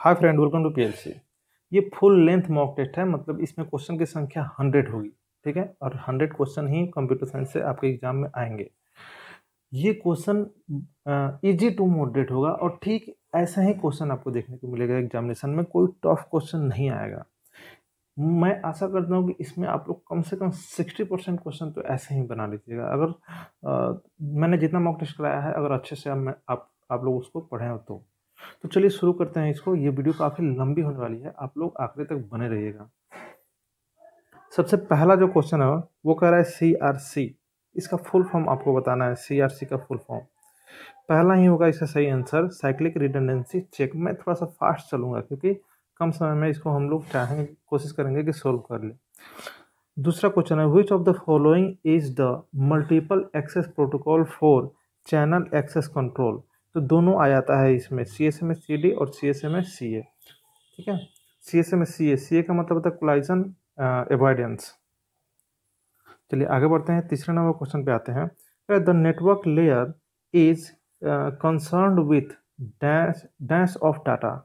Hi friend, welcome to PLC. ये full length mock test है, मतलब इसमें क्वेश्चन की संख्या 100 होगी। ठीक है, और 100 क्वेश्चन ही कंप्यूटर साइंस से आपके एग्जाम में आएंगे। ये क्वेश्चन इजी टू मॉडरेट होगा और ठीक ऐसा ही क्वेश्चन आपको देखने को मिलेगा एग्जामिनेशन में। कोई टफ क्वेश्चन नहीं आएगा। मैं आशा करता हूँ कि इसमें आप लोग कम से कम 60% क्वेश्चन तो ऐसे ही बना लीजिएगा। अगर मैंने जितना मॉक टेस्ट कराया है, अगर अच्छे से आप लोग उसको पढ़ें हो तो चलिए शुरू करते हैं इसको। ये वीडियो काफ़ी लंबी होने वाली है, आप लोग आखिरी तक बने रहिएगा। सबसे पहला जो क्वेश्चन है वो कह रहा है CRC। इसका फुल फॉर्म आपको बताना है। CRC का फुल फॉर्म पहला ही होगा इसका सही आंसर, साइक्लिक रिडंडेंसी चेक। मैं थोड़ा सा फास्ट चलूंगा क्योंकि कम समय में इसको हम लोग चाहेंगे, कोशिश करेंगे कि सोल्व कर ले। दूसरा क्वेश्चन है, which of the following is the multiple access protocol for channel access control. तो दोनों आ जाता है इसमें, CSMA-CD और CSMA-CA। ठीक है, CSMA-CA का मतलब होता है कोलाइजन एवॉइडेंस। चलिए आगे बढ़ते हैं, तीसरे नंबर क्वेश्चन पे आते हैं। The network layer is concerned with dash dash of data.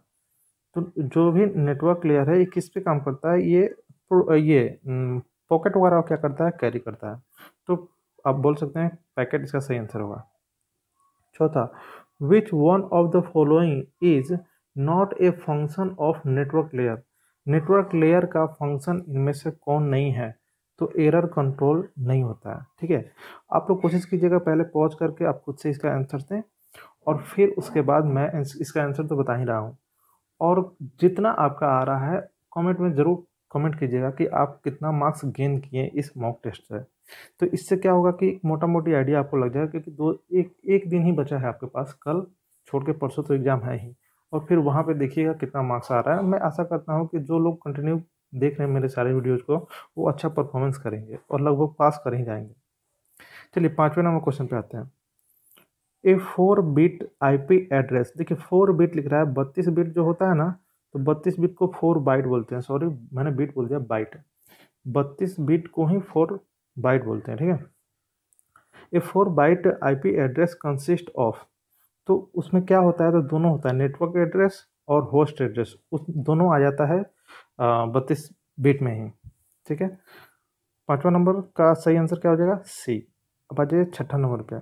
तो जो भी नेटवर्क लेयर है ये किस पे काम करता है? ये पॉकेट वगैरह क्या करता है? कैरी करता है। तो आप बोल सकते हैं पैकेट इसका सही आंसर होगा। चौथा, which one of the following is not a function of network layer. Network layer का फंक्शन इनमें से कौन नहीं है? तो एरर कंट्रोल नहीं होता है। ठीक है, आप लोग कोशिश कीजिएगा पहले पॉज करके आप खुद से इसका आंसर दें और फिर उसके बाद मैं इसका आंसर तो बता ही रहा हूँ। और जितना आपका आ रहा है कमेंट में ज़रूर कमेंट कीजिएगा कि आप कितना मार्क्स गेन किए इस मॉक टेस्ट से। तो इससे क्या होगा कि मोटा मोटी आइडिया आपको लग जाएगा, क्योंकि एक दिन ही बचा है आपके पास। कल छोड़ के परसों तो एग्ज़ाम है ही, और फिर वहाँ पे देखिएगा कितना मार्क्स आ रहा है। मैं आशा करता हूँ कि जो लोग कंटिन्यू देख रहे हैं मेरे सारे वीडियोज़ को, वो अच्छा परफॉर्मेंस करेंगे और लगभग पास कर ही जाएंगे। चलिए 5वें नंबर क्वेश्चन पे आते हैं। ए 4 बिट IP एड्रेस, देखिए 4 बिट लिख रहा है। 32 बिट जो होता है ना, तो 32 बिट को 4 बाइट बोलते हैं। सॉरी, मैंने बिट बोल दिया, बाइट। 32 बिट को ही 4 बाइट बोलते हैं। ठीक है, a 4 byte IP address consist of. तो उसमें क्या होता है? तो दोनों होता है, नेटवर्क एड्रेस और होस्ट एड्रेस, उस दोनों आ जाता है 32 बिट में ही। ठीक है, 5वां नंबर का सही आंसर क्या हो जाएगा? C। अब आ जाइए 6ठा नंबर पे।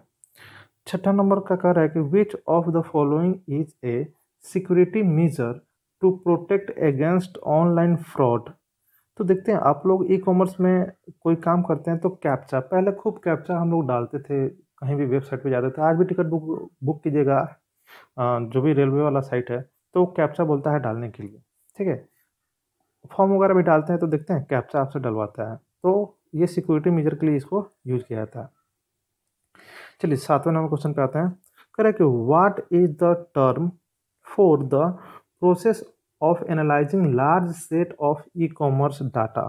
6ठा नंबर का कह रहा है कि which of the following is a security measure to protect against online fraud. तो देखते हैं, आप लोग ई-कॉमर्स में कोई काम करते हैं तो कैप्चा, पहले खूब कैप्चा हम लोग डालते थे, कहीं भी वेबसाइट पे जाते थे। आज भी टिकट बुक कीजिएगा, जो भी रेलवे वाला साइट है, तो कैप्चा बोलता है डालने के लिए। ठीक है, फॉर्म वगैरह भी डालते हैं तो देखते हैं कैप्चा आपसे डलवाता है। तो ये सिक्योरिटी मेजर के लिए इसको यूज किया जाता है। चलिए 7वें नंबर क्वेश्चन पे आते हैं। कह रहे हैं कि what is the term for the process of analyzing large set of e-commerce data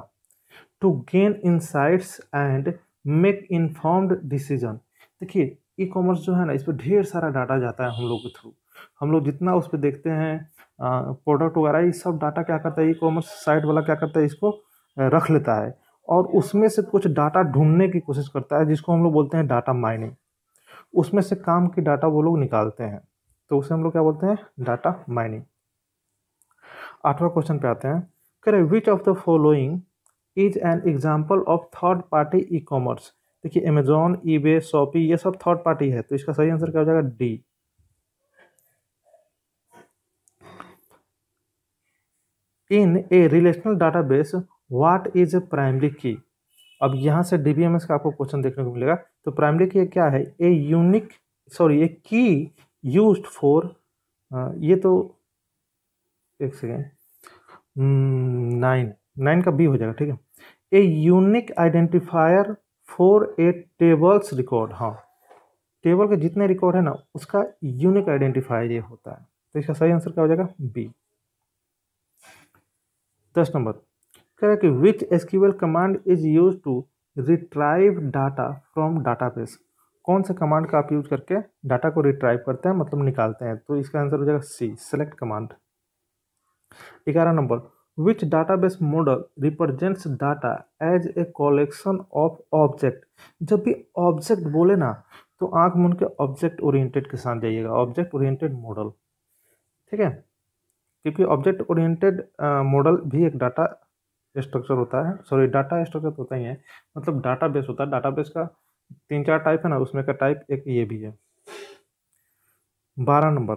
to gain insights and make informed decision. देखिए ई-कॉमर्स जो है ना, इस पर ढेर सारा डाटा जाता है हम लोग के थ्रू। हम लोग जितना उस पर देखते हैं प्रोडक्ट वगैरह, ये सब डाटा क्या करता है, ई-कॉमर्स साइट वाला क्या करता है, इसको रख लेता है और उसमें से कुछ डाटा ढूंढने की कोशिश करता है, जिसको हम लोग बोलते हैं डाटा माइनिंग। उसमें से काम की डाटा वो लोग निकालते हैं, तो उसे हम लोग क्या बोलते हैं? Data mining. 8वां क्वेश्चन पे आते हैं। करें विच of the following is an example of third party e commerce. देखिए अमेजॉन, ईबे, शॉपी, ये सब थर्ड पार्टी है, तो इसका सही आंसर क्या हो जाएगा? D। In A relational database what is A primary की। अब यहाँ से DBMS का आपको क्वेश्चन देखने को मिलेगा। तो प्राइमरी की क्या है? ए की यूज्ड फॉर, ये तो एक सेकेंड, 9 का B हो जाएगा। ठीक है, a unique identifier for a tables record. हाँ, टेबल के जितने रिकॉर्ड है ना, उसका यूनिक आइडेंटिफायर ये होता है, तो इसका सही आंसर क्या हो जाएगा? B। 10 नंबर कह रहा है कि which SQL command is use to retrieve data from database. कौन से कमांड का आप यूज करके डाटा को रिट्राइव करते हैं, मतलब निकालते हैं? तो इसका आंसर हो जाएगा C, select command. 11 number, which database model represents data as a collection of object. जब भी ऑब्जेक्ट बोले ना, तो आंख मूंद के ऑब्जेक्ट ओरिएंटेड के साथ जाइएगा, ऑब्जेक्ट ओरिएंटेड मॉडल। ठीक है, क्योंकि ऑब्जेक्ट ओरिएंटेड मॉडल भी एक डाटा स्ट्रक्चर होता है, सॉरी डाटा स्ट्रक्चर तो होता ही है, मतलब डाटा बेस होता है। डाटा बेस का 3-4 टाइप है ना, उसमें का टाइप एक ये भी है। 12 नंबर,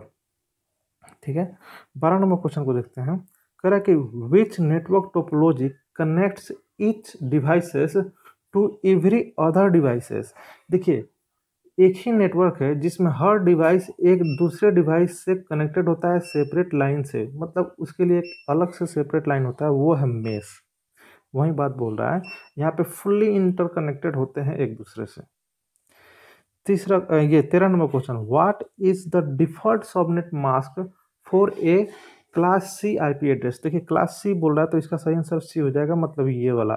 ठीक है, 12 नंबर क्वेश्चन को देखते हैं। कह रहा है कि which network topology connects each devices to every other devices. देखिए, एक ही नेटवर्क है जिसमें हर डिवाइस एक दूसरे डिवाइस से कनेक्टेड होता है सेपरेट लाइन से, मतलब उसके लिए एक अलग से सेपरेट लाइन होता है, वो है मेश। वही बात बोल रहा है, यहाँ पे फुल्ली इंटरकनेक्टेड होते हैं एक दूसरे से। तीसरा ये 13 number question, what is the default subnet mask for a class C IP address. देखिए, क्लास सी बोल रहा है तो इसका सही आंसर सी हो जाएगा, मतलब ये वाला।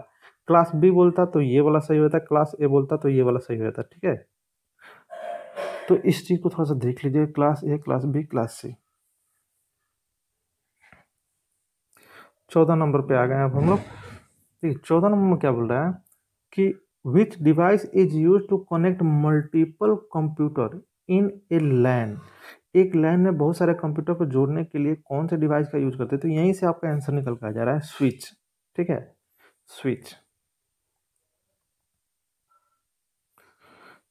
क्लास बी बोलता तो ये वाला सही होता है, क्लास ए बोलता तो ये वाला सही होता है, ठीक है। तो इस चीज को थोड़ा सा देख लीजिए, class A, class B, class C. 14 number पे आ गए अब हम लोग। ठीक, 14 नंबर में क्या बोल रहा है कि which device is use to connect multiple computer in a LAN. एक लैन में बहुत सारे कंप्यूटर को जोड़ने के लिए कौन से डिवाइस का यूज करते हैं, तो यहीं से आपका आंसर निकल कर आ जा रहा है, स्विच। ठीक है, स्विच।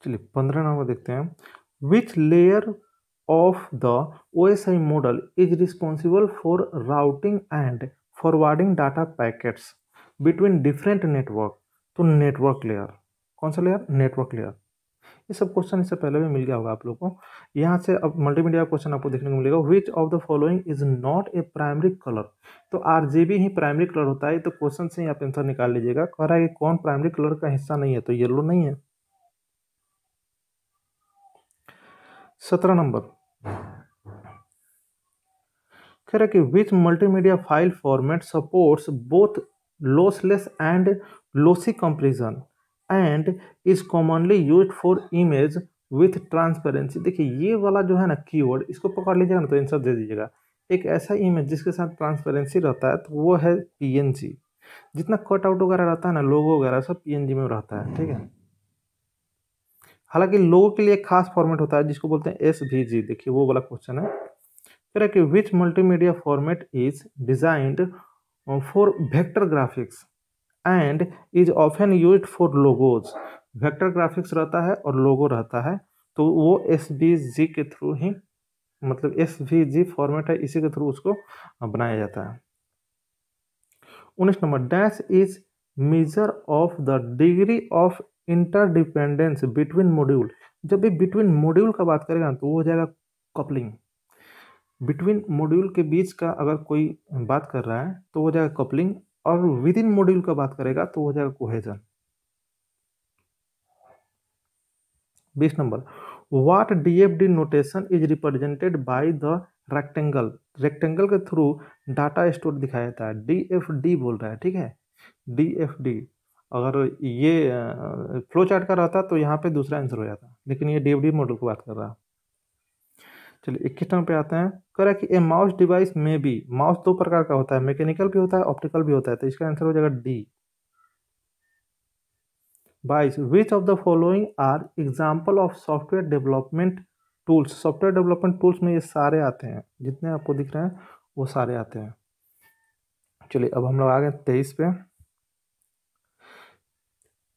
चलिए 15 नंबर देखते हैं। Which layer of the OSI model is responsible for routing and forwarding data packets between different network. तो नेटवर्क लेयर, कौन सा लेयर, नेटवर्क लेयर। ये सब क्वेश्चन इससे पहले भी मिल गया होगा आप लोगों को। यहाँ से अब मल्टीमीडिया क्वेश्चन आपको देखने को मिलेगा। विच of the following is not a primary colour. तो RGB ही प्राइमरी कलर होता है, तो क्वेश्चन से ही आप आंसर निकाल लीजिएगा। कह रहा है कि कौन प्राइमरी कलर का हिस्सा नहीं है, तो येलो नहीं है। 17 नंबर कह रहा है कि which multimedia file format supports both lossless and lossy comparison and is commonly used for image with transparency. देखिए, ये वाला जो है ना कीवर्ड, इसको पकड़ लीजिएगा ना तो आंसर दे दीजिएगा। एक ऐसा इमेज जिसके साथ ट्रांसपेरेंसी रहता है, तो वो है PNG। जितना कट आउट वगैरह रहता है ना, लोगो वगैरह, सब PNG में रहता है, ठीक है। हालांकि लोगों के लिए खास फॉर्मेट होता है जिसको बोलते हैं SVG। देखिए, वो वाला क्वेश्चन है। कह रहा है कि which multimedia format is designed for vector graphics and is often used for logos. Vector graphics रहता है और लोगो रहता है, तो वो SVG के थ्रू ही, मतलब SVG फॉर्मेट है, इसी के थ्रू उसको बनाया जाता है। 19 number, dash is measure of the degree of interdependence between module. जब भी बिटवीन मॉड्यूल का बात करेगा तो वो हो जाएगा कपलिंग। बिटवीन मॉड्यूल के बीच का अगर कोई बात कर रहा है तो हो जाएगा कपलिंग, और विद इन मॉड्यूल का बात करेगा तो हो जाएगा cohesion. 20 number, what DFD notation is represented by the rectangle. Rectangle के थ्रू डाटा स्टोर दिखाया जाता है, DFD बोल रहा है, ठीक है, DFD। अगर ये फ्लो चार्ट का रहता तो यहाँ पे दूसरा आंसर हो जाता, लेकिन ये DFD मॉडल की बात कर रहा है। चलिए 21 नंबर पे आते हैं। कह रहा है कि ए माउस डिवाइस में भी, माउस दो प्रकार का होता है, मैकेनिकल भी होता है, ऑप्टिकल भी होता है, तो इसका आंसर हो जाएगा D। 22, which of the following are example of software development tools. Software development tools में ये सारे आते हैं, जितने आपको दिख रहे हैं वो सारे आते हैं। चलिए अब हम लोग आ गए 23 पे।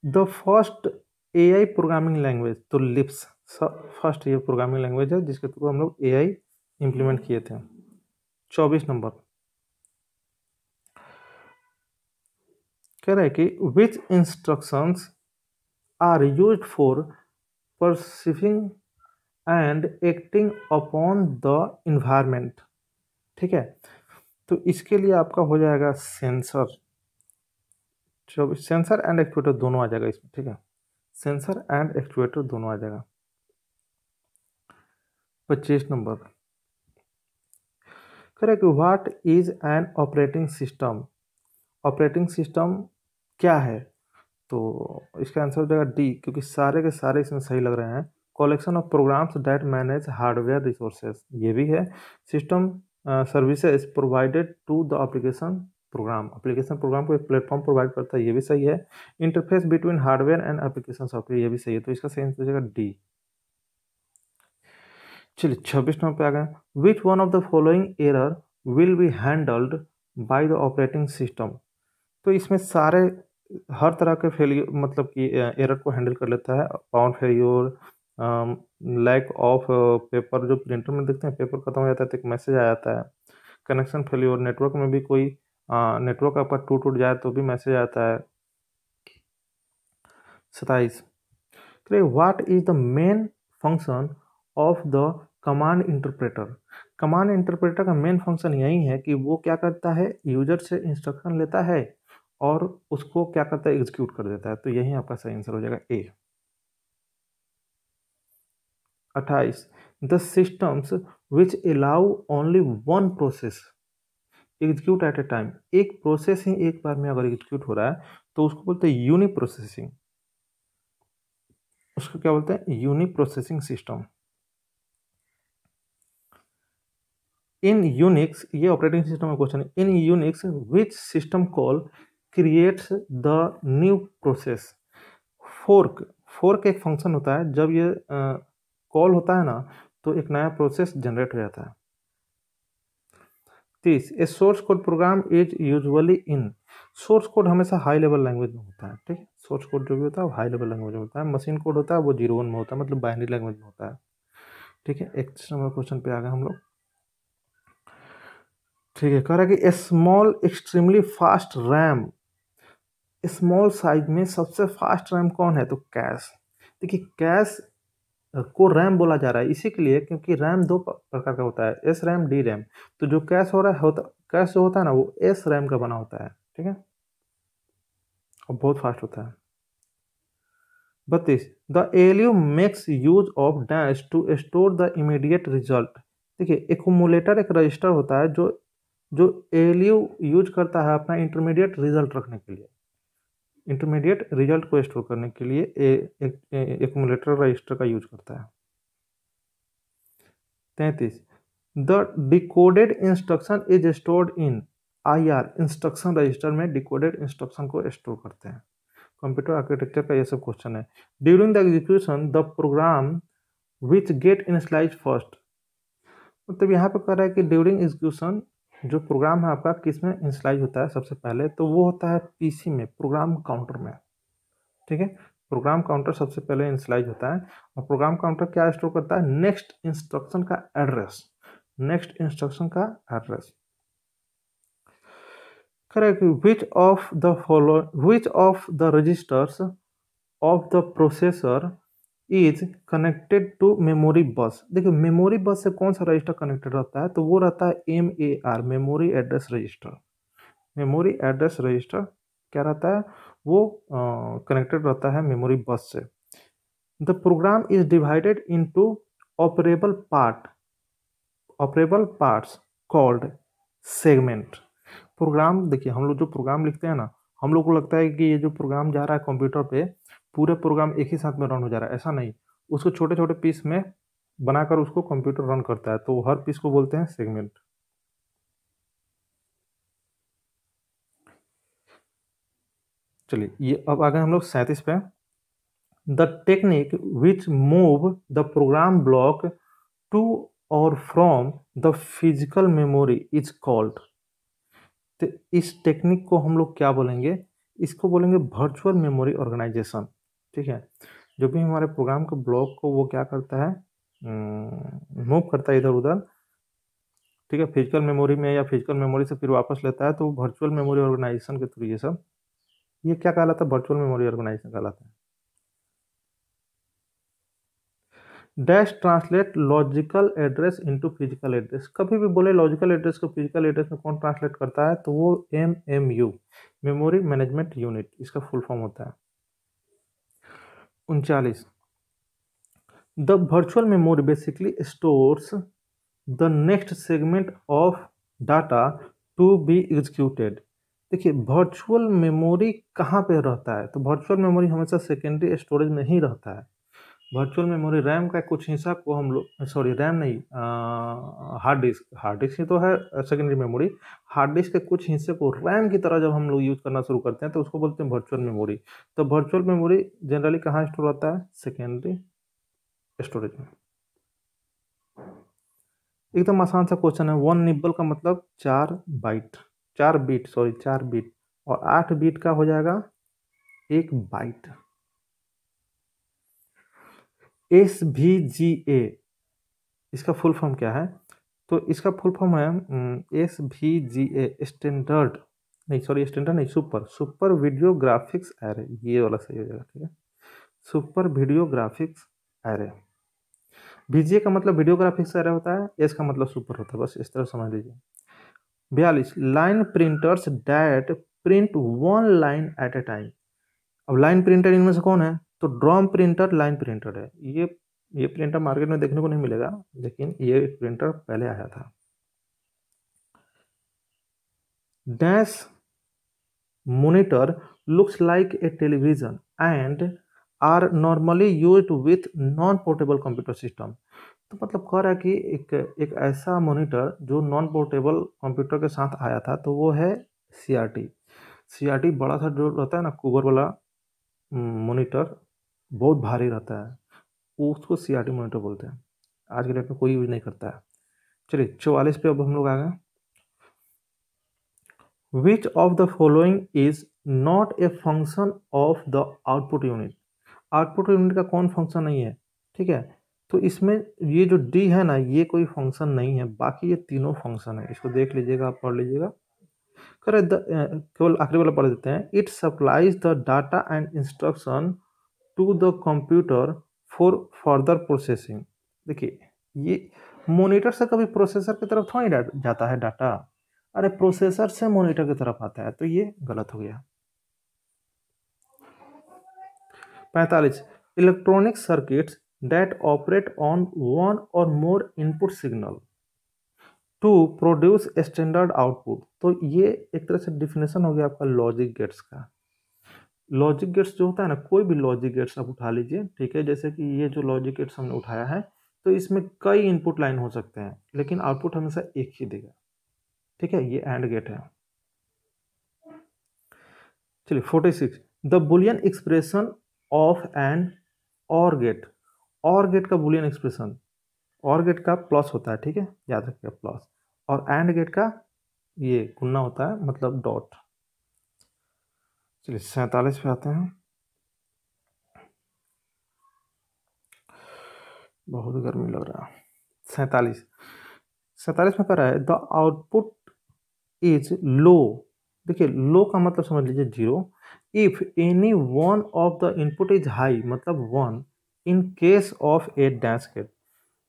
The first AI programming language, तो लिप्स फर्स्ट ये प्रोग्रामिंग लैंग्वेज है जिसके थ्रू हम लोग AI इंप्लीमेंट किए थे। 24 नंबर कह रहा है कि which instructions are used for perceiving and acting upon the environment. ठीक है, तो इसके लिए आपका हो जाएगा सेंसर। 24, सेंसर एंड एक्चुएटर दोनों आ जाएगा इसमें, ठीक है, सेंसर एंड एक्चुएटर दोनों आ जाएगा। 25 number correct, what is an operating system. Operating system क्या है, तो इसका आंसर हो जाएगा D, क्योंकि सारे के सारे इसमें सही लग रहे हैं। Collection of programs that manage hardware resources, ये भी है। System services provided to the application program, application program को एक प्लेटफॉर्म प्रोवाइड करता है, ये भी सही है। Interface between hardware and application software, ये भी सही है, तो इसका सही आंसर हो जाएगा D। चलिए 26 नंबर पे आ गए। Which one of the following error will be handled by the operating system. तो इसमें सारे हर तरह के फेलियर मतलब कि एरर को हैंडल कर लेता है। Pound failure, lack of paper, जो प्रिंटर में देखते हैं पेपर खत्म हो जाता है तो एक मैसेज आ जाता है। कनेक्शन फेल्योर, नेटवर्क में भी कोई नेटवर्क आपका टूट जाए तो भी मैसेज आता है। 27, what is the main function of the command interpreter. Command interpreter का मेन फंक्शन यही है कि वो क्या करता है, यूजर से इंस्ट्रक्शन लेता है और उसको क्या करता है, एग्जीक्यूट कर देता है। तो यही आपका सही आंसर हो जाएगा A. 28, the systems which allow only one process execute at a time. एक प्रोसेस ही एक बार में अगर एग्जीक्यूट हो रहा है तो उसको बोलते हैं यूनि प्रोसेसिंग। उसको क्या बोलते हैं, uniprocessing system. In Unix, ये ऑपरेटिंग सिस्टम का क्वेश्चन है, in Unix which system call creates the new process. Fork, fork एक फंक्शन होता है, जब ये कॉल होता है ना तो एक नया प्रोसेस जनरेट हो जाता है। 30, a source code program is usually in. Source code हमेशा हाई लेवल लैंग्वेज में होता है, ठीक है। सोर्स कोड जो भी होता है वो हाई लेवल लैंग्वेज में होता है। मशीन कोड होता है वो 01 में होता है, मतलब बाइनरी लैंग्वेज में होता है, ठीक है। एक नंबर क्वेश्चन पे आ गए हम लोग, ठीक है। कह रहा है कि a small extremely fast RAM, small size में सबसे फास्ट रैम कौन है, तो कैश। देखिए कैश को रैम बोला जा रहा है इसी के लिए क्योंकि रैम दो प्रकार का होता है, एस रैम, डी रैम। तो जो कैश हो रहा है कैश जो होता है ना वो एस रैम का बना होता है, ठीक है, और बहुत फास्ट होता है। 32, the ALU makes use of dash to store the immediate result. देखिए एक्यूमुलेटर एक रजिस्टर होता है जो जो एलयू यूज करता है अपना इंटरमीडिएट रिजल्ट रखने के लिए, इंटरमीडिएट रिजल्ट को स्टोर करने के लिए एक्यूमुलेटर रजिस्टर का यूज करता है। 33, the decoded instruction is stored in IR. Instruction register में डिकोडेड इंस्ट्रक्शन को स्टोर करते हैं। कंप्यूटर आर्किटेक्चर का ये सब क्वेश्चन है। During the execution the program which gate initialize first. मतलब यहाँ पे कह रहा है कि ड्यूरिंग एग्जीक्यूशन जो प्रोग्राम है आपका किस में इनिशियलाइज होता है सबसे पहले, तो वो होता है पीसी में, प्रोग्राम काउंटर में, ठीक है। प्रोग्राम काउंटर सबसे पहले इनिशियलाइज होता है और प्रोग्राम काउंटर क्या स्टोर करता है, नेक्स्ट इंस्ट्रक्शन का एड्रेस, नेक्स्ट इंस्ट्रक्शन का address. Correct, which of the registers of the processor is connected to memory bus. देखिए मेमोरी बस से कौन सा रजिस्टर कनेक्टेड रहता है, तो वो रहता है MAR, memory address register. Memory address register क्या रहता है, वो कनेक्टेड रहता है मेमोरी बस से। The program is divided into operable parts called segment. Program, देखिए हम लोग जो प्रोग्राम लिखते हैं ना, हम लोग को लगता है कि ये जो प्रोग्राम जा रहा है कंप्यूटर पे पूरे प्रोग्राम एक ही साथ में रन हो जा रहा है, ऐसा नहीं। उसको छोटे छोटे पीस में बनाकर उसको कंप्यूटर रन करता है, तो हर पीस को बोलते हैं सेगमेंट। चलिए ये अब आ गए हम लोग 37 पे। The technique which move the program block to or from the physical memory is called. तो इस टेक्निक को हम लोग क्या बोलेंगे, इसको बोलेंगे वर्चुअल मेमोरी ऑर्गेनाइजेशन, ठीक है। जो भी हमारे प्रोग्राम के ब्लॉक को वो क्या करता है, मूव करता है इधर उधर, ठीक है, फिजिकल मेमोरी में या फिजिकल मेमोरी से फिर वापस लेता है, तो वर्चुअल मेमोरी ऑर्गेनाइजेशन के थ्रू ये सब, ये क्या कहलाता है, वर्चुअल मेमोरी ऑर्गेनाइजेशन कहलाता है। Dash translate logical address into physical address. कभी भी बोले लॉजिकल एड्रेस को फिजिकल एड्रेस में कौन ट्रांसलेट करता है, तो वो MMU, मेमोरी मैनेजमेंट यूनिट, इसका फुल फॉर्म होता है। 39, the virtual memory basically stores the next segment of data to be executed. देखिए वर्चुअल मेमोरी कहाँ पे रहता है, तो वर्चुअल मेमोरी हमेशा सेकेंडरी स्टोरेज में ही रहता है। वर्चुअल मेमोरी रैम का कुछ हिस्सा को हम लोग, सॉरी रैम नहीं, हार्ड डिस्क ही तो है सेकेंडरी मेमोरी। हार्ड डिस्क के कुछ हिस्से को रैम की तरह जब हम लोग यूज करना शुरू करते हैं तो उसको बोलते हैं वर्चुअल मेमोरी। तो वर्चुअल मेमोरी जनरली कहाँ स्टोर होता है, सेकेंडरी स्टोरेज में। एकदम आसान सा क्वेश्चन है। 1 निब्बल का मतलब 4 बाइट, 4 बीट, सॉरी 4 बीट, और 8 बीट का हो जाएगा 1 बाइट। SVGA इसका फुल फॉर्म क्या है? तो इसका फुल फॉर्म है SVGA, स्टैंडर्ड नहीं, सॉरी स्टैंडर्ड नहीं, सुपर वीडियो ग्राफिक्स एरे, ये वाला सही हो जाएगा, ठीक है, super video graphics array. VGA का मतलब वीडियो ग्राफिक्स एरे होता है, एस का मतलब सुपर होता है, बस इस तरह समझ लीजिए। 42 line printers that print 1 line at a time. अब लाइन प्रिंटर इनमें से कौन है? तो ड्रॉम प्रिंटर लाइन प्रिंटर है। ये प्रिंटर मार्केट में देखने को नहीं मिलेगा, लेकिन ये प्रिंटर पहले आया था। Dash monitor looks like a television and are normally used with non portable computer system. तो मतलब कह रहा है कि एक ऐसा मॉनिटर जो नॉन पोर्टेबल कंप्यूटर के साथ आया था, तो वो है CRT। CRT बड़ा सा जो रहता है ना, कूबर वाला मॉनिटर, बहुत भारी रहता है, वो उसको CRT मॉनिटर बोलते हैं। आज के डेट में कोई यूज नहीं करता है। चलिए 44 पे अब हम लोग आ गए। विच of the following is not a function of the output unit. Output unit का कौन फंक्शन नहीं है? ठीक है, तो इसमें ये जो डी है ना, ये कोई फंक्शन नहीं है, बाकी ये तीनों फंक्शन है। इसको देख लीजिएगा, आप पढ़ लीजिएगा। केवल आखिरी वाला पढ़ देते हैं। It supplies the data and instruction to the computer for further processing. देखिए, ये मॉनिटर से कभी प्रोसेसर की तरफ थोड़ी जाता है डाटा, अरे प्रोसेसर से मॉनिटर की तरफ आता है, तो ये गलत हो गया। 45 electronic circuits that operate on one or more input signal to produce standard output. तो ये एक तरह से डिफिनेशन हो गया आपका लॉजिक गेट्स का। लॉजिक गेट्स जो होता है ना, कोई भी लॉजिक गेट्स आप उठा लीजिए, ठीक है, जैसे कि ये जो लॉजिक गेट्स हमने उठाया है, तो इसमें कई इनपुट लाइन हो सकते हैं, लेकिन आउटपुट हमेशा एक ही देगा, ठीक है, ये एंड गेट है। चलिए 46 the Boolean expression of an OR gate. OR gate का बुलियन एक्सप्रेशन, और गेट का प्लस होता है, ठीक है, याद रखिएगा प्लस, और एंड गेट का ये गुना होता है, मतलब डॉट। चलिए 47 पे आते हैं। बहुत गर्मी लग रहा है। 47 में कह रहा है द आउटपुट इज लो। देखिए, लो का मतलब समझ लीजिए 0। If any one of the input is high, मतलब 1 in case of a dash gate.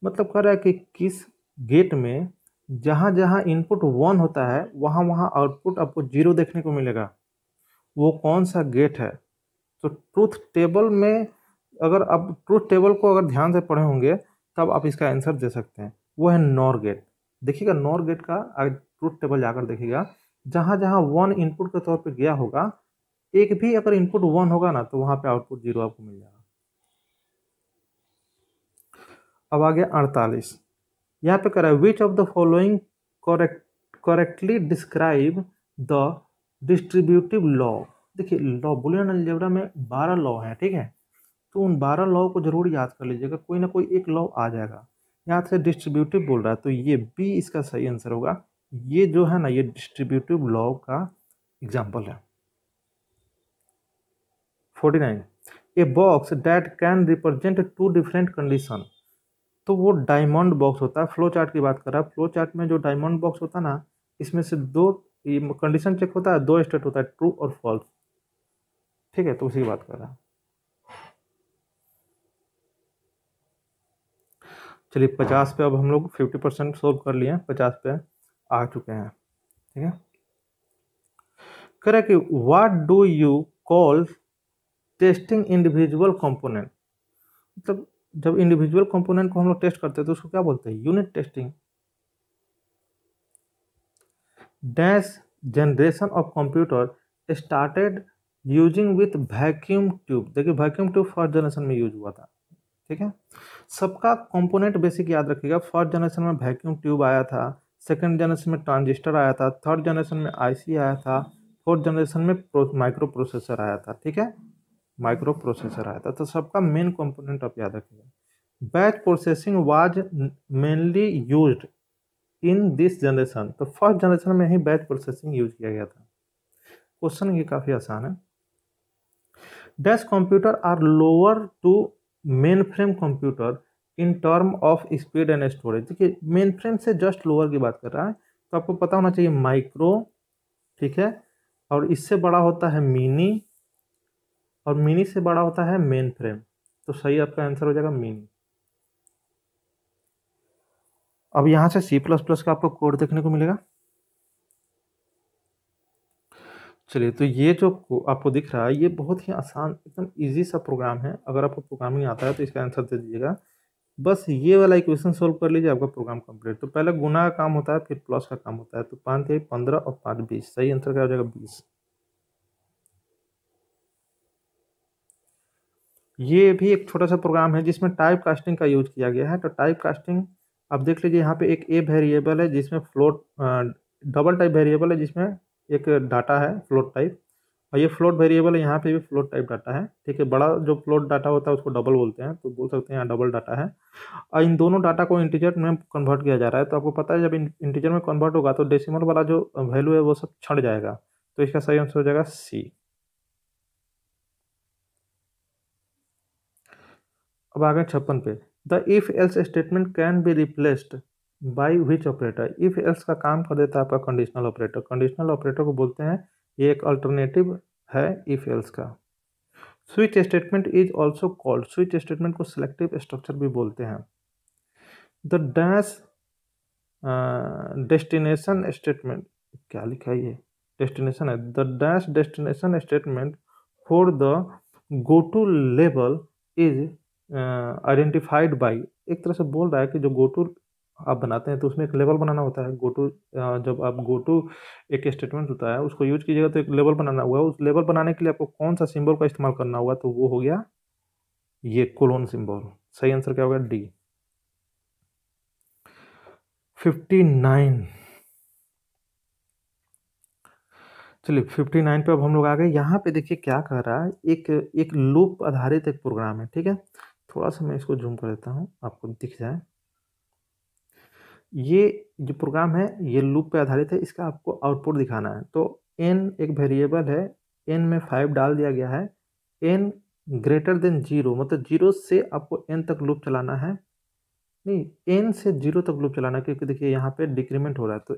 मतलब कह रहा है कि किस गेट में जहाँ जहाँ इनपुट 1 होता है, वहाँ वहाँ आउटपुट आपको 0 देखने को मिलेगा। वो कौन सा गेट है? तो ट्रूथ टेबल में, अगर आप ट्रूथ टेबल को अगर ध्यान से पढ़े होंगे, तब आप इसका आंसर दे सकते हैं। वो है नॉर गेट। देखिएगा, नॉर गेट का ट्रूथ टेबल जाकर देखिएगा, जहाँ जहाँ 1 इनपुट के तौर पे गया होगा, एक भी अगर इनपुट 1 होगा ना, तो वहाँ पे आउटपुट 0 आपको मिल जाएगा। अब आ गया 48। यहाँ पे कह रहा है which of the following correctly describe the distributive law. देखिए, लॉ बुलियन अलजेब्रा में 12 लॉ है, ठीक है, तो उन 12 लॉ को जरूर याद कर लीजिएगा, कोई ना कोई एक लॉ आ जाएगा। यहाँ से डिस्ट्रीब्यूटिव बोल रहा है, तो ये बी इसका सही आंसर होगा। ये जो है ना, ये डिस्ट्रीब्यूटिव लॉ का एग्जाम्पल है। 49 a box that can represent 2 different condition. तो वो डायमंड बॉक्स होता है। फ्लो चार्ट की बात कर रहा है। फ्लो चार्ट में जो डायमंड बॉक्स होता है ना, इसमें से 2 कंडीशन चेक होता है, 2 स्टेट होता है, ट्रू और फॉल्स, ठीक है, तो उसी की बात कर रहा है। चलिए 50 पे अब हम लोग 50% सोल्व कर लिए हैं, 50 पे आ चुके हैं, ठीक है। कह रहा है कि what do you call testing individual component. मतलब जब इंडिविजुअल कंपोनेंट को हम लोग टेस्ट करते हैं, तो उसको क्या बोलते हैं? Unit testing. Dash generation of computer started using with vacuum tube. देखिए, वैक्यूम ट्यूब फर्स्ट जनरेशन में यूज हुआ था, ठीक है। सबका कंपोनेंट बेसिक याद रखिएगा। फर्स्ट जनरेशन में वैक्यूम ट्यूब आया था, सेकंड जनरेशन में ट्रांजिस्टर आया था, थर्ड जनरेशन में आईसी आया था, फोर्थ जनरेशन में माइक्रो प्रोसेसर आया था, ठीक है, माइक्रो प्रोसेसर आया था। तो सबका मेन कंपोनेंट आप याद रखिएगा। Batch processing was mainly used in this generation, तो फर्स्ट जनरेशन में ही बैच प्रोसेसिंग यूज किया गया था। क्वेश्चन ये काफ़ी आसान है। Dash computer are lower to mainframe computer in term of speed and storage. देखिए मेन फ्रेम से जस्ट लोअर की बात कर रहा है, तो आपको पता होना चाहिए माइक्रो, ठीक है, और इससे बड़ा होता है मिनी, और मिनी से बड़ा होता है मेन फ्रेम। तो सही आपका आंसर हो जाएगा मिनी। अब यहाँ से C++ का आपको कोड देखने को मिलेगा। चलिए, तो ये जो आपको दिख रहा है ये बहुत ही आसान एकदम इजी सा प्रोग्राम है। अगर आपको प्रोग्रामिंग आता है तो इसका आंसर दे दीजिएगा। बस ये वाला इक्वेशन सोल्व कर लीजिए, आपका प्रोग्राम कंप्लीट। तो पहले गुना का काम होता है, फिर प्लस का काम होता है। तो 5 3 15 और 5 20, सही आंसर क्या हो जाएगा 20। ये भी एक छोटा सा प्रोग्राम है जिसमें टाइप कास्टिंग का यूज किया गया है। तो टाइप कास्टिंग आप देख लीजिए, यहाँ पे एक ए वेरिएबल है जिसमें फ्लोट, डबल टाइप वेरिएबल है जिसमें एक डाटा है फ्लोट टाइप, और ये फ्लोट वेरिएबल है, यहाँ पे भी फ्लोट टाइप डाटा है। ठीक है, बड़ा जो फ्लोट डाटा होता है उसको डबल बोलते हैं, तो बोल सकते हैं यहाँ डबल डाटा है। और इन दोनों डाटा को इंटीजर में कन्वर्ट किया जा रहा है। तो आपको पता है जब इंटीजर में कन्वर्ट होगा तो डेसिमल वाला जो वैल्यू है वो सब छट जाएगा। तो इसका सही आंसर हो जाएगा सी। अब आ गए 56 पे। The if else statement can be replaced by which operator. If else का काम कर देता है आपका कंडीशनल ऑपरेटर। कंडीशनल ऑपरेटर को बोलते हैं, ये एक अल्टरनेटिव है इफ एल्स का। Switch statement is also called, switch statement को सिलेक्टिव स्ट्रक्चर भी बोलते हैं। द डैश डेस्टिनेशन स्टेटमेंट, क्या लिखा है ये, डेस्टिनेशन है। The dash destination statement for the go to level is identified by. एक तरह से बोल रहा है कि जो गो टू आप बनाते हैं तो उसमें एक लेवल बनाना होता है। गो टू, जब आप गो टू एक स्टेटमेंट होता है उसको यूज कीजिएगा तो एक लेवल बनाना हुआ। उस लेवल बनाने के लिए आपको कौन सा सिंबल का इस्तेमाल करना हुआ, तो वो हो गया ये कोलोन सिंबल। सही आंसर क्या होगा डी। 59। चलिए 59 पे अब हम लोग आ गए। यहाँ पे देखिए क्या कह रहा है, एक लूप आधारित एक प्रोग्राम है। ठीक है, थोड़ा सा मैं इसको जूम कर देता हूँ आपको दिख जाए। ये जो प्रोग्राम है ये लूप पे आधारित है, इसका आपको आउटपुट दिखाना है। तो n एक वेरिएबल है, n में 5 डाल दिया गया है। n ग्रेटर देन 0, मतलब 0 से आपको n तक लूप चलाना है। नहीं, n से 0 तक लूप चलाना है, क्योंकि देखिए यहाँ पे डिक्रीमेंट हो रहा है। तो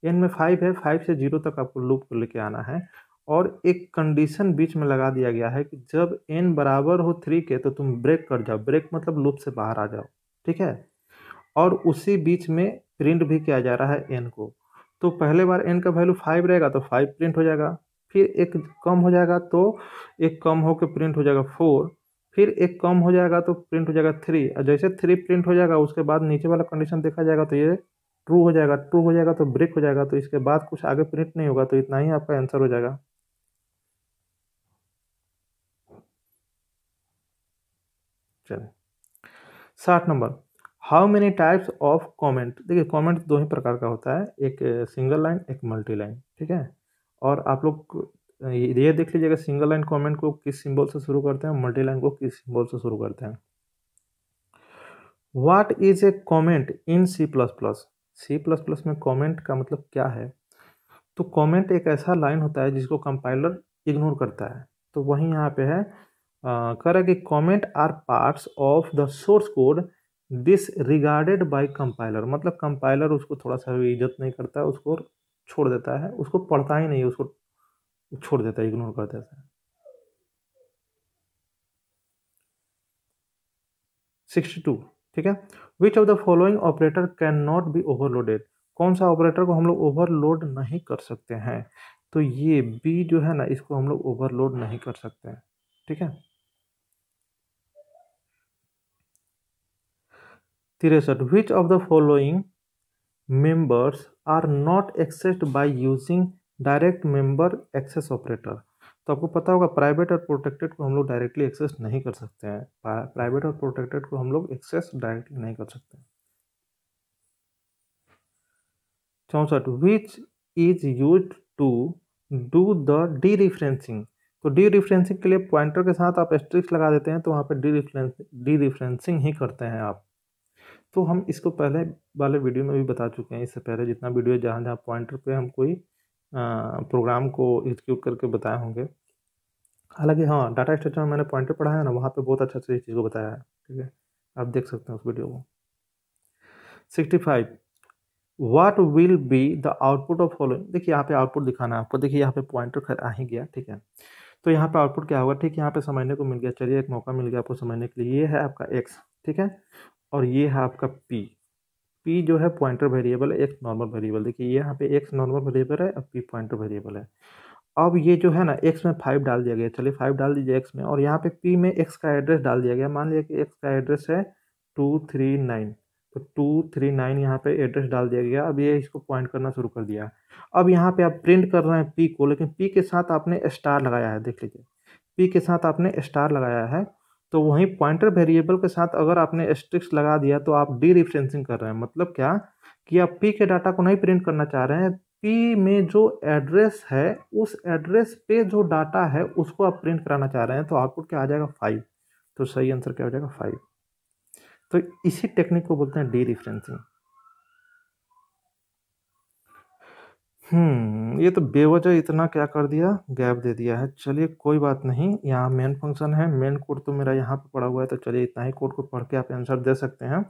n में 5 है, 5 से 0 तक आपको लूप को लेके आना है। और एक कंडीशन बीच में लगा दिया गया है कि जब n बराबर हो 3 के तो तुम ब्रेक कर जाओ। ब्रेक मतलब लूप से बाहर आ जाओ। ठीक है, और उसी बीच में प्रिंट भी किया जा रहा है n को। तो पहले बार n का वैल्यू 5 रहेगा तो 5 प्रिंट हो जाएगा, फिर एक कम हो जाएगा तो एक कम होकर प्रिंट हो जाएगा 4, फिर एक कम हो जाएगा तो प्रिंट हो जाएगा 3। और जैसे 3 प्रिंट हो जाएगा उसके बाद नीचे वाला कंडीशन देखा जाएगा तो ये ट्रू हो जाएगा। ट्रू हो जाएगा तो ब्रेक हो जाएगा, तो इसके बाद कुछ आगे प्रिंट नहीं होगा। तो इतना ही आपका आंसर हो जाएगा। चलिए 60 number. How many types of comment. देखिए कमेंट दो ही प्रकार का होता है, एक सिंगल लाइन एक मल्टी लाइन। ठीक है, और आप लोग ये देख लीजिएगा सिंगल लाइन कमेंट को किस सिंबल से शुरू करते हैं, मल्टी लाइन को किस सिंबल से शुरू करते हैं। What is a comment in C plus plus. C plus plus में कमेंट का मतलब क्या है, तो कमेंट एक ऐसा लाइन होता है जिसको कंपाइलर इग्नोर करता है। तो वहीं यहाँ पे है, कह रहा है कि comment are parts of the source code disregarded by compiler. मतलब कंपाइलर उसको थोड़ा सा भी इज्जत नहीं करता है, उसको छोड़ देता है, उसको पढ़ता ही नहीं, उसको छोड़ देता है, इग्नोर कर देता है। 62। ठीक है, which of the following operator can not be overloaded. कौन सा ऑपरेटर को हम लोग ओवरलोड नहीं कर सकते हैं, तो ये बी जो है ना, इसको हम लोग ओवरलोड नहीं कर सकते हैं। ठीक है, 63। Which of the following members are not accessed by using direct member access operator. तो आपको पता होगा प्राइवेट और प्रोटेक्टेड को हम लोग डायरेक्टली एक्सेस नहीं कर सकते हैं। प्राइवेट और प्रोटेक्टेड को हम लोग एक्सेस डायरेक्टली नहीं कर सकते। 64। Which is use to do the dereferencing. तो डी रिफ्रेंसिंग के लिए पॉइंटर के साथ आप एस्ट्रिक्स लगा देते हैं, तो वहाँ पे डी रिफ्रेंसिंग ही करते हैं आप। तो हम इसको पहले वाले वीडियो में भी बता चुके हैं, इससे पहले जितना वीडियो जहाँ जहाँ पॉइंटर पे हम कोई प्रोग्राम को एग्जीक्यूट करके बताए होंगे। हालांकि हाँ, डाटा स्ट्रक्चर में मैंने पॉइंटर पढ़ा है ना, वहाँ पे बहुत अच्छा से इस चीज़ को बताया है। ठीक है, आप देख सकते हैं उस वीडियो को। 65 what will be the output of following. देखिए यहाँ पे आउटपुट दिखाना है आपको। देखिए यहाँ पे पॉइंटर खैर आ ही गया, ठीक है। तो यहाँ पे आउटपुट क्या होगा, ठीक है, यहाँ पे समझने को मिल गया। चलिए एक मौका मिल गया आपको समझने के लिए। ये है आपका एक्स, ठीक है, और ये है आपका पी। पी जो है पॉइंटर वेरिएबल है, एक्स नॉर्मल वेरिएबल। देखिए यहाँ पे एक्स नॉर्मल वेरिएबल है और पी पॉइंटर वेरिएबल है। अब ये जो है ना, एक्स में 5 डाल दिया गया। चलिए 5 डाल दीजिए एक्स में, और यहाँ पे पी में एक्स का एड्रेस डाल दिया गया। मान लिया कि एक्स का एड्रेस है 239, तो 239 यहाँ पे एड्रेस डाल दिया गया। अब ये इसको पॉइंट करना शुरू कर दिया। अब यहाँ पे आप प्रिंट कर रहे हैं पी को, लेकिन पी के साथ आपने स्टार लगाया है। देख लीजिए, पी के साथ आपने स्टार लगाया है, तो वहीं पॉइंटर वेरिएबल के साथ अगर आपने एस्ट्रिक्स लगा दिया तो आप डी रिफरेंसिंग कर रहे हैं। मतलब क्या कि आप पी के डाटा को नहीं प्रिंट करना चाह रहे हैं, पी में जो एड्रेस है उस एड्रेस पे जो डाटा है उसको आप प्रिंट कराना चाह रहे हैं। तो आउटपुट क्या आ जाएगा, 5। तो सही आंसर क्या हो जाएगा, 5। तो इसी टेक्निक को बोलते हैं डी रिफरेंसिंग। ये तो बेवजह इतना क्या कर दिया, गैप दे दिया है। चलिए कोई बात नहीं, यहाँ मेन फंक्शन है, मेन कोड तो मेरा यहाँ पे पड़ा हुआ है। तो चलिए इतना ही कोड को पढ़ के आप आंसर दे सकते हैं।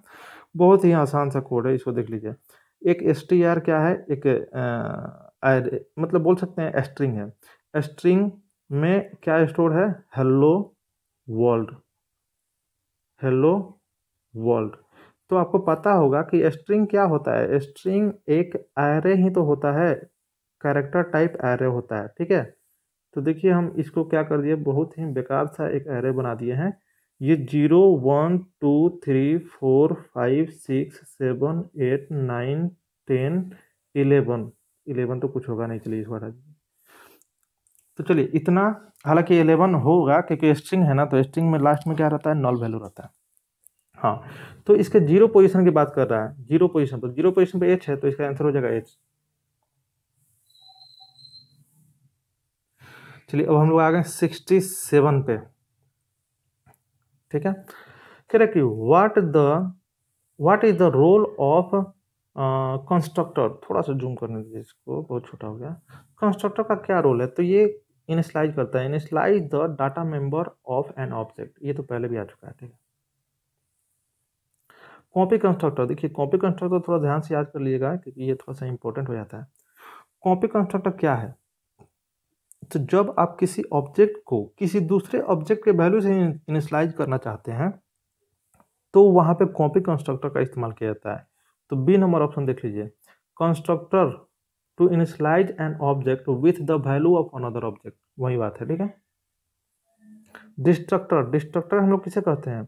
बहुत ही आसान सा कोड है, इसको देख लीजिए। एक str क्या है, एक मतलब बोल सकते हैं स्ट्रिंग है। स्ट्रिंग में क्या स्टोर है, हेलो वर्ल्ड, हेलो वर्ल्ड। तो आपको पता होगा कि स्ट्रिंग क्या होता है। स्ट्रिंग एक एरे ही तो होता है, कैरेक्टर टाइप एरे होता है, ठीक है। तो देखिए हम इसको क्या कर दिए, बहुत ही बेकार सा एक एरे बना दिए हैं। ये 0 1 2 3 4 5 6 7 8 9 10 11 तो कुछ होगा नहीं। चलिए इस बार तो चलिए इतना, हालांकि 11 होगा क्योंकि स्ट्रिंग है ना, तो स्ट्रिंग में लास्ट में क्या रहता है, नॉल वैल्यू रहता है। हाँ, तो इसके 0 पोजीशन की बात कर रहा है। 0 पोजीशन पर, 0 पोजीशन पे एच है, तो इसका आंसर हो जाएगा एच। चलिए अब हम लोग आ गए 67 पे, ठीक है। कह रहे कि what is the role of constructor. थोड़ा सा जूम करने दीजिए इसको, बहुत छोटा हो गया। कंस्ट्रक्टर का क्या रोल है, तो ये इनिशियलाइज करता है, initialize the data member of an object. ये तो पहले भी आ चुका है, ठीक है। कॉपी कंस्ट्रक्टर, देखिए कॉपी कंस्ट्रक्टर थोड़ा ध्यान से याद कर लीजिएगा क्योंकि ये थोड़ा सा इंपॉर्टेंट हो जाता है। कॉपी कंस्ट्रक्टर क्या है, तो जब आप किसी ऑब्जेक्ट को किसी दूसरे ऑब्जेक्ट के वैल्यू से इनिशियलाइज करना चाहते हैं तो वहां पे कॉपी कंस्ट्रक्टर का इस्तेमाल किया जाता है। तो बी नंबर ऑप्शन देख लीजिए, constructor to initialize an object with the value of another object, वही बात है, ठीक है। डिस्ट्रक्टर, डिस्ट्रक्टर हम लोग किसे कहते हैं,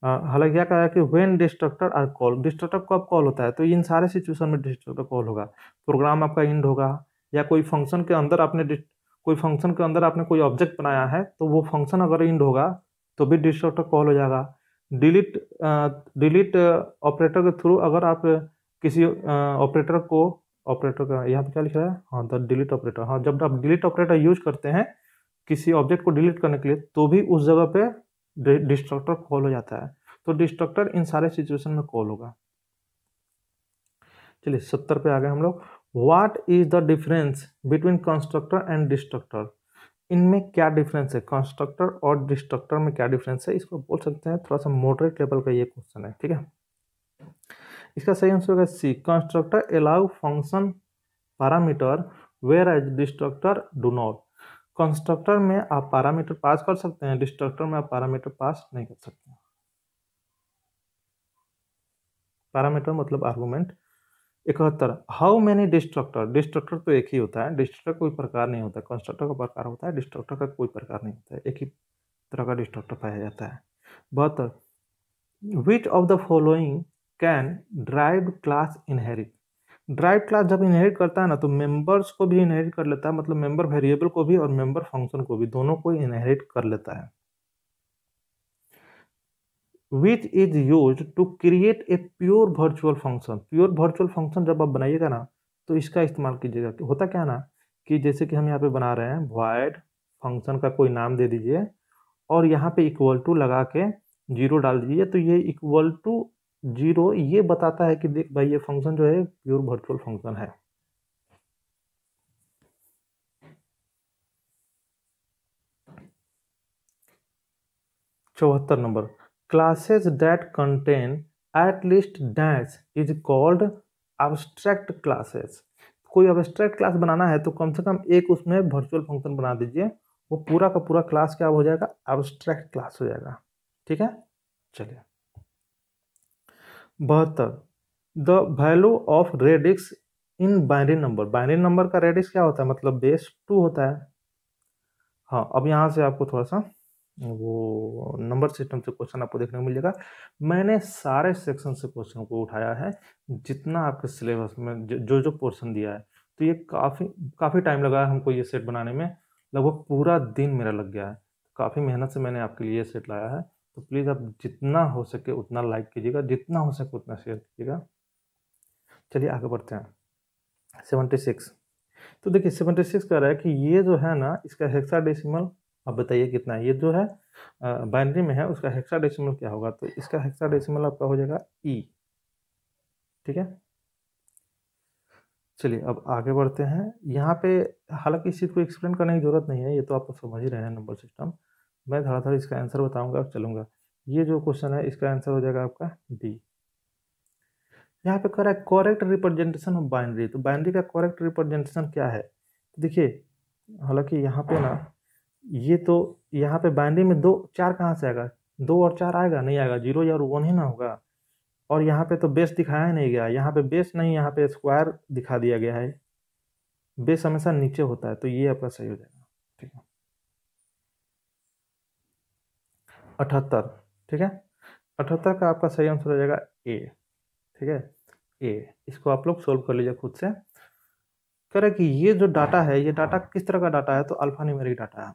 हालांकि क्या कहा है कि when destructor are call, destructor कब कॉल होता है, तो इन सारे सिचुएशन में डिस्ट्रक्टर कॉल होगा। प्रोग्राम आपका इंड होगा, या कोई फंक्शन के अंदर आपने कोई ऑब्जेक्ट बनाया है, तो वो फंक्शन अगर इंड होगा तो भी डिस्ट्रक्टर कॉल हो जाएगा। डिलीट ऑपरेटर के थ्रू अगर आप किसी ऑपरेटर का यहाँ पे क्या लिखा है, हाँ द डिलीट ऑपरेटर, हाँ जब आप डिलीट ऑपरेटर यूज करते हैं किसी ऑब्जेक्ट को डिलीट करने के लिए, तो भी उस जगह पे डिस्ट्रक्टर कॉल हो जाता है। तो डिस्ट्रक्टर इन सारे सिचुएशन में कॉल होगा। चलिए 70 पे आ गए हम लोग। What is the difference between constructor and destructor, इनमें क्या डिफरेंस है, कंस्ट्रक्टर और डिस्ट्रक्टर में क्या डिफरेंस है, इसको बोल सकते हैं थोड़ा सा मॉडरेट लेवल का ये क्वेश्चन है, ठीक है। इसका सही आंसर होगा C, constructor allow function parameter whereas destructor do not. Constructor में आप पैरामीटर पास कर सकते हैं, डिस्ट्रक्टर में आप पैरामीटर पास नहीं कर सकते। पैरामीटर मतलब argument. 71 how many destructor, destructor तो एक ही होता है, डिस्ट्रक्टर कोई प्रकार नहीं होता, कंस्ट्रक्टर का प्रकार होता है, डिस्ट्रक्टर का कोई प्रकार नहीं होता है, एक ही तरह का डिस्ट्रक्टर पाया जाता है। 72 विच of the following can drive class inherit. Drive class जब इनहेरिट करता है ना, तो मेंबर्स को भी इनहेरिट कर लेता है, मतलब मेंबर वेरिएबल को भी और मेंबर फंक्शन को भी, दोनों को इनहेरिट कर लेता है। Which is use to create a pure virtual function, pure virtual function जब आप बनाइएगा ना तो इसका इस्तेमाल कीजिएगा। होता क्या ना कि जैसे कि हम यहाँ पे बना रहे हैं, वॉइड फंक्शन का कोई नाम दे दीजिए और यहाँ पे इक्वल टू लगा के 0 डाल दीजिए, तो ये इक्वल टू 0 ये बताता है कि देख भाई ये फंक्शन जो है प्योर वर्चुअल फंक्शन है। चौहत्तर number, classes that contain at least dash is called abstract classes. कोई एब्स्ट्रैक्ट क्लास बनाना है तो कम से कम एक उसमें वर्चुअल फंक्शन बना दीजिए, वो पूरा का पूरा क्लास क्या हो जाएगा, एब्स्ट्रैक्ट क्लास हो जाएगा। ठीक है, चलिए 72, the value of radix in binary number. Binary number का रेडिक्स क्या होता है, मतलब बेस 2 होता है। हाँ, अब यहाँ से आपको थोड़ा सा वो नंबर सिस्टम से क्वेश्चन आपको देखने को मिल जाएगा। मैंने सारे सेक्शन से क्वेश्चन को उठाया है, जितना आपके सिलेबस में जो जो पोर्शन दिया है। तो ये काफ़ी काफ़ी टाइम लगा है हमको ये सेट बनाने में, लगभग पूरा दिन मेरा लग गया है। काफ़ी मेहनत से मैंने आपके लिए ये सेट लाया है। तो प्लीज़ आप जितना हो सके उतना लाइक कीजिएगा, जितना हो सके उतना शेयर कीजिएगा। चलिए आगे बढ़ते हैं। 76, तो देखिए 76 कह रहा है कि ये जो है ना, इसका हेक्साडेसिमल अब बताइए कितना है। ये जो है बाइनरी में है, उसका हेक्साडेसिमल क्या होगा, तो इसका हेक्साडेसिमल आपका हो जाएगा ई। ठीक है, चलिए अब आगे बढ़ते हैं। यहाँ पे हालांकि इस चीज़ को एक्सप्लेन करने की जरूरत नहीं है, ये तो आप तो समझ ही रहे हैं नंबर सिस्टम। मैं थोड़ा थोड़ा इसका आंसर बताऊंगा और चलूंगा। ये जो क्वेश्चन है इसका आंसर हो जाएगा आपका डी। यहाँ पे कह रहा है करेक्ट रिप्रेजेंटेशन ऑफ बाइनरी, तो बाइनरी का करेक्ट रिप्रेजेंटेशन क्या है, तो देखिए हालांकि यहाँ पे ना, ये तो यहाँ पे बाइनरी में 2 4 कहाँ से आएगा, 2 और 4 आएगा नहीं, आएगा 0 या 1 ही ना होगा। और यहाँ पे तो बेस दिखाया ही नहीं गया, यहाँ पे बेस नहीं, यहाँ पे स्क्वायर दिखा दिया गया है। बेस हमेशा नीचे होता है, तो ये आपका सही हो जाएगा। ठीक है, 78। ठीक है, 78 का आपका सही आंसर हो जाएगा ए। ठीक है, ए। इसको आप लोग सोल्व कर लीजिए खुद से। कह रहे कि ये जो डाटा है, ये डाटा किस तरह का डाटा है, तो अल्फा न्यूमेरिक डाटा है।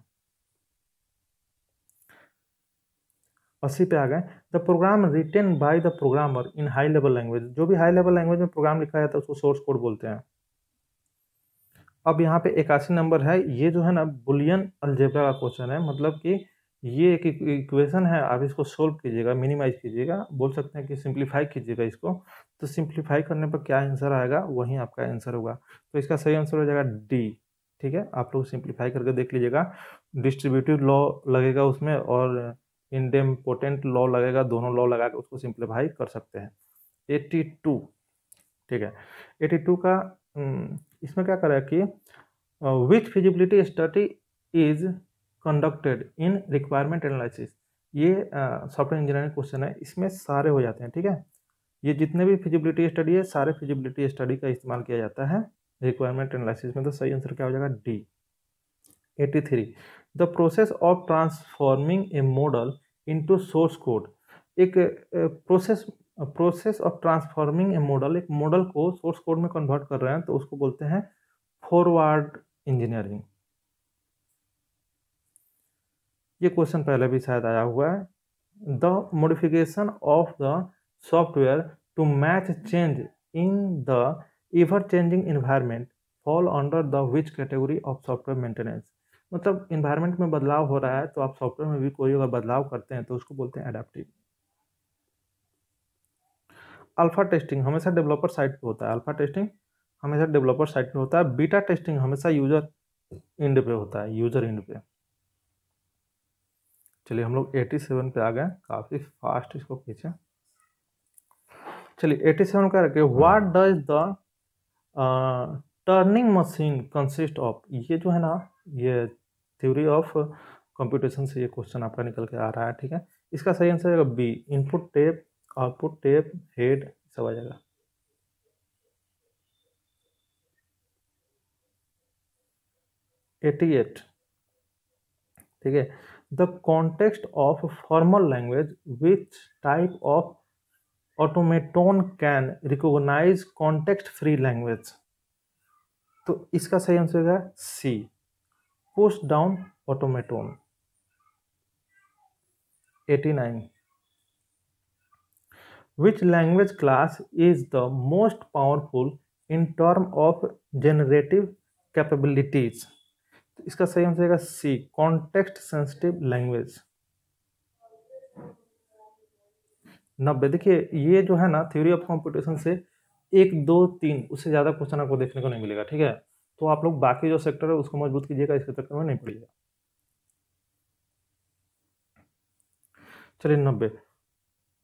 80 पे आ गए, the program written by the programmer in high level language. जो भी हाई लेवल लैंग्वेज में प्रोग्राम लिखा जाता है उसको सोर्स कोड बोलते हैं। अब यहाँ पे 81 नंबर है, ये जो है ना बुलियन अलजेब्रा का क्वेश्चन है, मतलब कि ये एक इक्वेशन है, आप इसको सोल्व कीजिएगा, मिनिमाइज कीजिएगा, बोल सकते हैं कि सिंप्लीफाई कीजिएगा इसको। तो सिंप्लीफाई करने पर क्या आंसर आएगा वही आपका आंसर होगा। तो इसका सही आंसर हो जाएगा डी। ठीक है, आप लोग सिंप्लीफाई करके देख लीजिएगा। डिस्ट्रीब्यूटिव लॉ लगेगा उसमें और इंडेम्पोटेंट लॉ लगेगा, दोनों लॉ लगा के उसको सिंप्लीफाई कर सकते हैं। 82। ठीक है, 82 का इसमें क्या करा कि which feasibility study is conducted in requirement analysis. ये सॉफ्टवेयर इंजीनियरिंग क्वेश्चन है, इसमें सारे हो जाते हैं। ठीक है, ये जितने भी फिजिबिलिटी स्टडी है सारे फिजिबिलिटी स्टडी का इस्तेमाल किया जाता है रिक्वायरमेंट एनालिसिस में। तो सही आंसर क्या हो जाएगा D. 83, the process of transforming a model into source code. एक process of transforming a model, एक मॉडल को सोर्स कोड में कन्वर्ट कर रहे हैं तो उसको बोलते हैं फॉरवर्ड इंजीनियरिंग। ये क्वेश्चन पहले भी शायद आया हुआ है। The modification of the software to match change in the ever changing environment fall under the which category of software maintenance. मतलब इन्वायरमेंट में बदलाव हो रहा है तो आप सॉफ्टवेयर में भी कोई अगर बदलाव करते हैं तो उसको बोलते हैं एडेप्टिव। अल्फा टेस्टिंग हमेशा डेवलपर साइड पे होता है, अल्फा टेस्टिंग हमेशा डेवलपर साइड पे होता है। बीटा टेस्टिंग हमेशा यूजर एंड पे होता है, यूजर एंड पे। चलिए हम लोग 87 पे आ गए, काफ़ी फास्ट इसको खींचे। चलिए 87 का रखे, what does the turning machine consist of. ये जो है ना, ये थ्योरी ऑफ कंप्यूटेशन से ये क्वेश्चन आपका निकल के आ रहा है। ठीक है, इसका सही आंसर है B, input tape output tape head सब आ जाएगा। Eighty eight. ठीक है, the context of formal language which type of automaton can recognise context free language. तो इसका सही आंसर है C, push down automaton. 89, which language class is the most powerful in term of generative capabilities। तो इसका सही answer है सी, context sensitive language. 90। देखिए ये जो है ना थ्योरी ऑफ कंप्यूटेशन से 1 2 3 उससे ज़्यादा क्वेश्चन आपको देखने को नहीं मिलेगा, ठीक है। तो आप लोग बाकी जो सेक्टर है उसको मजबूत कीजिएगा, इसके चक्कर में नहीं पड़िएगा। चलिए 90।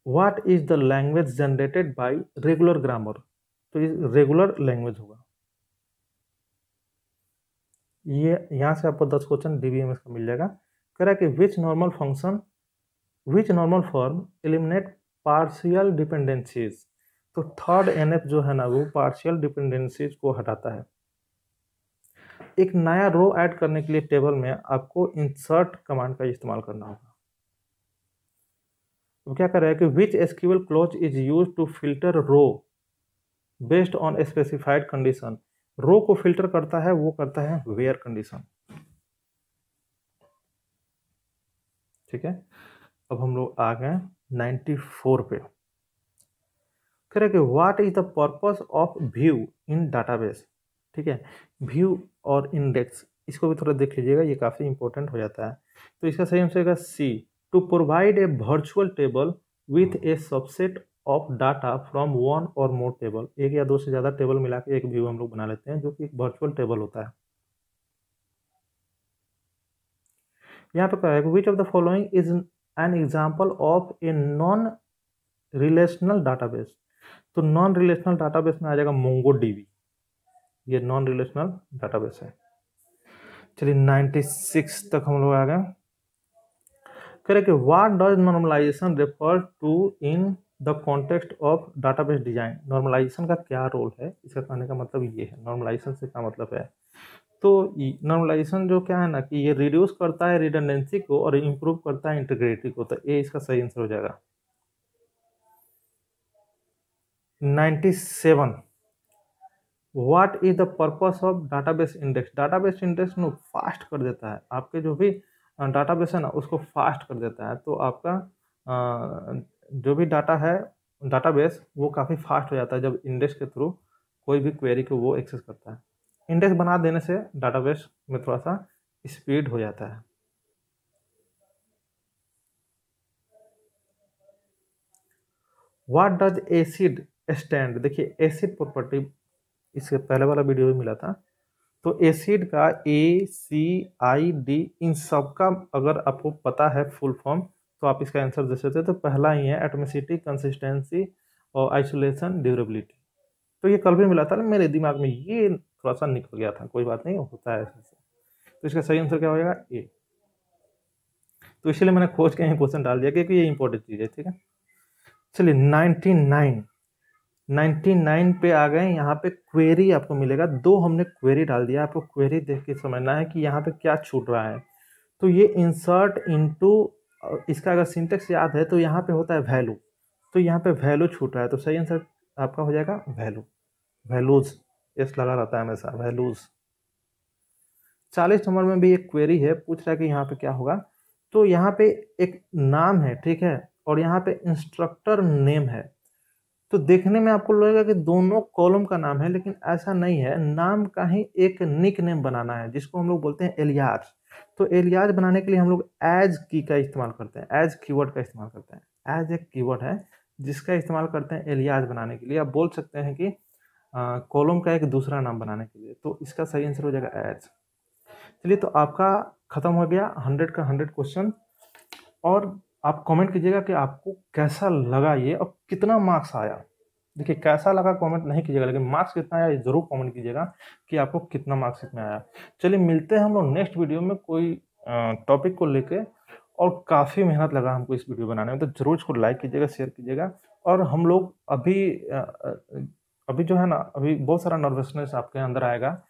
What is the language generated by regular grammar. तो ये रेगुलर लैंग्वेज होगा। ये यहाँ से आपको 10 क्वेश्चन डीबीएमएस का मिल जाएगा। कह रहा है कि विच normal form eliminate partial dependencies. तो थर्ड एनएफ जो है ना वो पार्शियल डिपेंडेंसीज को हटाता है। एक नया रो ऐड करने के लिए टेबल में आपको इंसर्ट कमांड का इस्तेमाल करना होगा। तो क्या कर रहा है कि which SQL clause is use to filter row based on specified condition. Row को फिल्टर करता है वो करता है वेयर कंडीशन, ठीक है। अब हम लोग आ गए 94 पे। कह रहे कि what is the purpose of view in database, ठीक है। व्यू और इंडेक्स इसको भी थोड़ा देख लीजिएगा, ये काफ़ी इंपॉर्टेंट हो जाता है। तो इसका सही आंसर होगा C, to provide a virtual table with a subset of data from one or more table. एक या दो से ज़्यादा टेबल मिला के एक व्यू हम लोग बना लेते हैं जो कि एक वर्चुअल टेबल होता है। यहाँ पे क्या है, which of the following is an example of a non relational database. तो नॉन रिलेशनल डाटाबेस में आ जाएगा मोंगोडीबी, ये नॉन रिलेशनल डाटाबेस है। चलिए 96 तक हम लोग आ गए। कह रहे कि what does normalization refer to in the context of database design. Normalization का क्या रोल है, इसका कहने का मतलब ये है। नॉर्मलाइजेशन से क्या मतलब है, तो नॉर्मलाइजेशन जो क्या है ना कि ये रिड्यूस करता है रिडंडेंसी को और इम्प्रूव करता है इंटीग्रिटी को। तो ये इसका सही आंसर हो जाएगा। 97 what is the purpose of database index. Database index में फास्ट कर देता है आपके जो भी डाटाबेस है ना उसको फास्ट कर देता है। तो आपका जो भी डाटा है डाटाबेस वो काफ़ी फास्ट हो जाता है जब इंडेक्स के थ्रू कोई भी क्वेरी को वो एक्सेस करता है। इंडेक्स बना देने से डाटाबेस में थोड़ा सा स्पीड हो जाता है। What does acid stand. देखिए एसिड प्रॉपर्टी इससे पहले वाला वीडियो भी मिला था। तो एसिड का ACID इन सब का अगर आपको पता है फुल फॉर्म तो आप इसका आंसर दे सकते हैं। तो पहला ही है एटॉमिसिटी, कंसिस्टेंसी और आइसोलेशन, ड्यूरेबिलिटी। तो ये कल भी मिला था ना मेरे दिमाग में, ये थोड़ा सा निकल गया था, कोई बात नहीं होता है ऐसे। तो इसका सही आंसर क्या हो जाएगा, ए। तो इसलिए मैंने खोज के यही क्वेश्चन डाल दिया क्योंकि ये इंपॉर्टेंट चीज़ है, ठीक है। चलिए 99 पे आ गए। यहाँ पे क्वेरी आपको मिलेगा, दो हमने क्वेरी डाल दिया। आपको क्वेरी देख के समझना है कि यहाँ पे क्या छूट रहा है। तो ये इंसर्ट इनटू, इसका अगर सिंटेक्स याद है तो यहाँ पे होता है वैल्यू, तो यहाँ पे वैल्यू छूट रहा है। तो सही आंसर आपका हो जाएगा वैल्यू, वैल्यूज, एस लगा रहता है हमेशा, वैल्यूज। 40 नंबर में भी एक क्वेरी है, पूछ रहा है कि यहाँ पे क्या होगा। तो यहाँ पे एक नाम है, ठीक है, और यहाँ पे इंस्ट्रक्टर नेम है। तो देखने में आपको लगेगा कि दोनों कॉलम का नाम है, लेकिन ऐसा नहीं है। नाम का ही एक निक नेम बनाना है जिसको हम लोग बोलते हैं एलियाज। तो एलियाज बनाने के लिए हम लोग एज की का इस्तेमाल करते हैं, एज कीवर्ड का इस्तेमाल करते हैं। एज एक कीवर्ड है जिसका इस्तेमाल करते हैं एलियाज बनाने के लिए। आप बोल सकते हैं कि कॉलम का एक दूसरा नाम बनाने के लिए। तो इसका सही आंसर हो जाएगा एज। चलिए तो आपका खत्म हो गया 100 का 100 क्वेश्चन। और आप कमेंट कीजिएगा कि आपको कैसा लगा ये और कितना मार्क्स आया। देखिए कैसा लगा कमेंट नहीं कीजिएगा, लेकिन मार्क्स कितना आया ये जरूर कमेंट कीजिएगा कि आपको कितना मार्क्स इसमें आया। चलिए मिलते हैं हम लोग नेक्स्ट वीडियो में कोई टॉपिक को लेके। और काफ़ी मेहनत लगा हमको इस वीडियो बनाने में, तो जरूर इसको लाइक कीजिएगा, शेयर कीजिएगा। और हम लोग अभी जो है ना, अभी बहुत सारा नर्वसनेस आपके अंदर आएगा।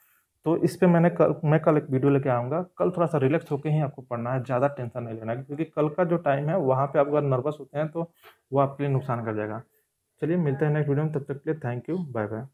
तो इस पे मैं कल एक वीडियो लेके आऊँगा। कल थोड़ा सा रिलैक्स होकर ही आपको पढ़ना है, ज़्यादा टेंशन नहीं लेना है, क्योंकि कल का जो टाइम है वहाँ पे आप अगर नर्वस होते हैं तो वो आपके लिए नुकसान कर जाएगा। चलिए मिलते हैं नेक्स्ट वीडियो में, तब तक के लिए थैंक यू, बाय बाय।